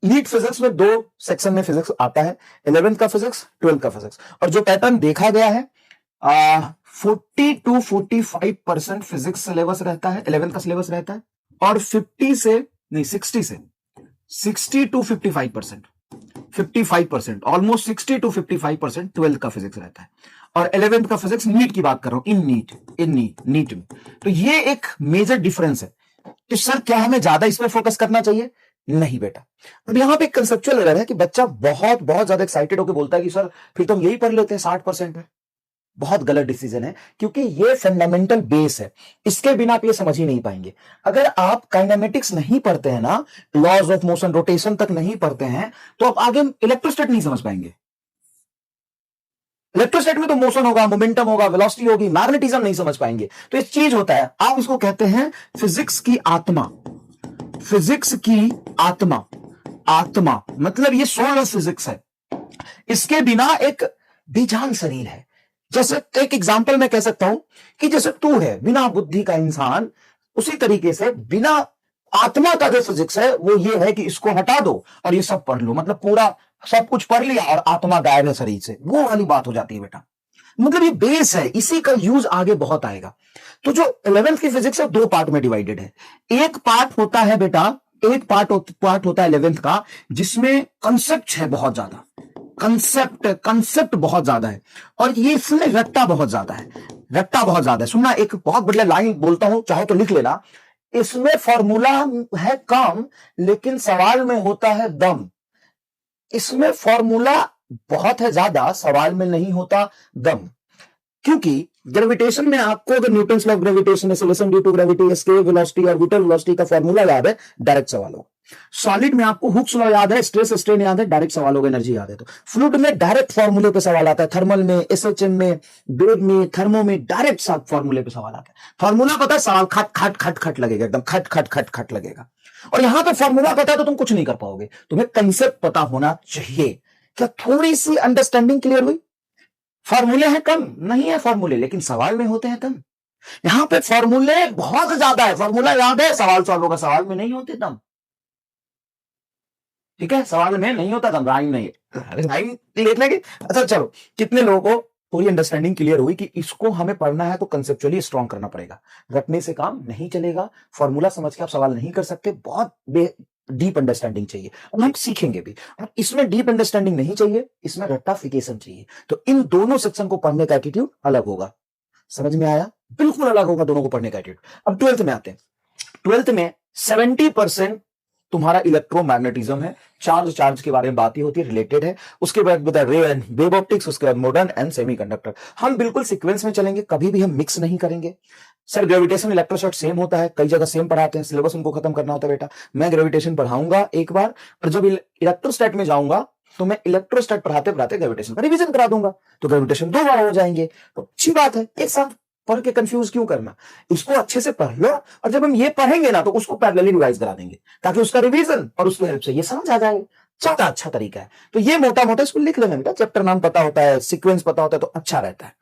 NEET physics में 2 section में physics आता है, 11th का फिजिक्स, 12th का फिजिक्स। और जो पैटर्न देखा गया है 40 to 45% फिजिक्स सिलेबस रहता है, 11th का सिलेबस रहता है, और 60 to 55%, ऑलमोस्ट 60 to 55% 12th का फिजिक्स रहता है। और 11th का फिजिक्स नीट की बात कर रहा हूं, नीट में। तो ये एक मेजर डिफरेंस है। तो सर क्या हमें ज्यादा इस पर फोकस करना चाहिए? नहीं बेटा। अब यहां पे एक कंसेप्चुअल एरर है कि बच्चा बहुत बहुत ज्यादा एक्साइटेड होकर बोलता है कि सर फिर तो हम यही पढ़ लेते हैं 60% में। बहुत गलत डिसीजन है, क्योंकि ये फंडामेंटल बेस है, इसके बिना आप ये समझ ही नहीं पाएंगे। अगर आप काइनेमेटिक्स नहीं पढ़ते हैं ना, लॉज ऑफ मोशन, रोटेशन तक नहीं पढ़ते हैं, तो आप आगे इलेक्ट्रोस्टैट नहीं समझ पाएंगे। इलेक्ट्रोस्टैट में तो मोशन होगा, मोमेंटम होगा, वेलोसिटी होगी, मैग्नेटिज्म नहीं समझ पाएंगे। तो एक चीज होता है, आप इसको कहते हैं फिजिक्स की आत्मा। फिजिक्स की आत्मा, आत्मा मतलब ये सोल ऑफ फिजिक्स है। इसके बिना एक बेजान शरीर है। जैसे एक एग्जांपल मैं कह सकता हूं कि जैसे तू है बिना बुद्धि का इंसान, उसी तरीके से बिना आत्मा का जो फिजिक्स है वो ये है कि इसको हटा दो और ये सब पढ़ लो, मतलब पूरा सब कुछ पढ़ लिया और आत्मा गायब है शरीर से, वो वाली बात हो जाती है बेटा। मतलब ये बेस है, इसी का यूज आगे बहुत आएगा। तो जो 11th की फिजिक्स है 2 पार्ट में डिवाइडेड है। एक पार्ट होता है बेटा, एक पार्ट होता है 11th का जिसमें कंसेप्ट है बहुत ज्यादा, कंसेप्ट बहुत ज्यादा है, और ये इसमें रट्टा बहुत ज्यादा है। सुनना, एक बहुत बढ़िया लाइन बोलता हूं, चाहे तो लिख लेना। इसमें फॉर्मूला है कम लेकिन सवाल में होता है दम। इसमें फॉर्मूला बहुत है ज्यादा, सवाल में नहीं होता दम। क्योंकि ग्रेविटेशन में आपको अगर Newton's law of gravitation, acceleration due to gravity, escape velocity और विटल वेलोसिटी का फॉर्मूला याद है, डायरेक्ट सवाल होगा। सॉलिड में आपको हुक्स लॉ याद है, स्ट्रेस स्ट्रेन याद है, डायरेक्ट सवाल होगा, एनर्जी याद है। तो फ्लूइड में डायरेक्ट फॉर्मूले पे सवाल आता है, थर्मल में, एसएचएम में, वेग में, थर्मो में डायरेक्ट फॉर्मूले पे सवाल आता है। फॉर्मूला पता है, सवाल खट खट खट खट लगेगा, एकदम खट खट खट खट लगेगा। और यहां पे फॉर्मूला पता है तो तुम कुछ नहीं कर पाओगे, तुम्हें कंसेप्ट पता होना चाहिए। क्या थोड़ी सी अंडरस्टैंडिंग क्लियर हुई? फॉर्मूले हैं कम, नहीं है फॉर्मूले, लेकिन सवाल में होते हैं दम। यहां पे फॉर्मूले बहुत ज्यादा है, फॉर्मूला याद है, सवाल सॉल्व होगा, सवाल में नहीं होते दम। ठीक है, सवाल में नहीं होता दम, राइम नहीं, राइम लिख लेंगे। अच्छा चलो, कितने लोगों को पूरी अंडरस्टैंडिंग क्लियर हुई कि इसको हमें पढ़ना है तो कंसेप्चुअली स्ट्रॉन्ग करना पड़ेगा, रटने से काम नहीं चलेगा, फॉर्मूला समझ के आप सवाल नहीं कर सकते, बहुत डीप अंडरस्टैंडिंग चाहिए, और हम सीखेंगे भी। और इसमें डीप अंडरस्टैंडिंग नहीं चाहिए, इसमें रट्टाफिकेशन चाहिए। तो इन दोनों सेक्शन को पढ़ने का एटीट्यूड अलग होगा। समझ में आया? बिल्कुल अलग होगा दोनों को पढ़ने का एटीट्यूड। अब 12th में आते हैं। 12th में 70% तुम्हारा इलेक्ट्रोमैग्नेटिज्म है, चार्ज के बारे में बात ही होती है, रिलेटेड है। उसके बाद रे एंड वेव ऑप्टिक्स, उसके बाद मॉडर्न एंड सेमीकंडक्टर। हम बिल्कुल सीक्वेंस में चलेंगे, कभी भी हम मिक्स नहीं करेंगे। सर ग्रेविटेशन इलेक्ट्रोस्टैट सेम होता है, कई जगह सेम पढ़ाते हैं, सिलेबस उनको खत्म करना होता है बेटा। मैं ग्रेविटेशन पढ़ाऊंगा एक बार, और जब इलेक्ट्रोस्टैट में जाऊंगा तो मैं इलेक्ट्रोस्टैट पढ़ाते पढ़ाते ग्रेविटेशन का रिवीजन करा दूंगा, तो ग्रेविटेशन 2 बार हो जाएंगे। तो अच्छी बात है, एक साथ पढ़ के कंफ्यूज क्यों करना, इसको अच्छे से पढ़ लो, और जब हम ये पढ़ेंगे ना तो उसको पैरेलली रिवाइज करा देंगे, ताकि उसका रिवीजन और उसकी हेल्प से ये समझ आ जाएगा। ज्यादा अच्छा तरीका है। तो ये मोटा मोटा इसको लिख लेना बेटा, चैप्टर नाम पता होता है, सीक्वेंस पता होता है तो अच्छा रहता है।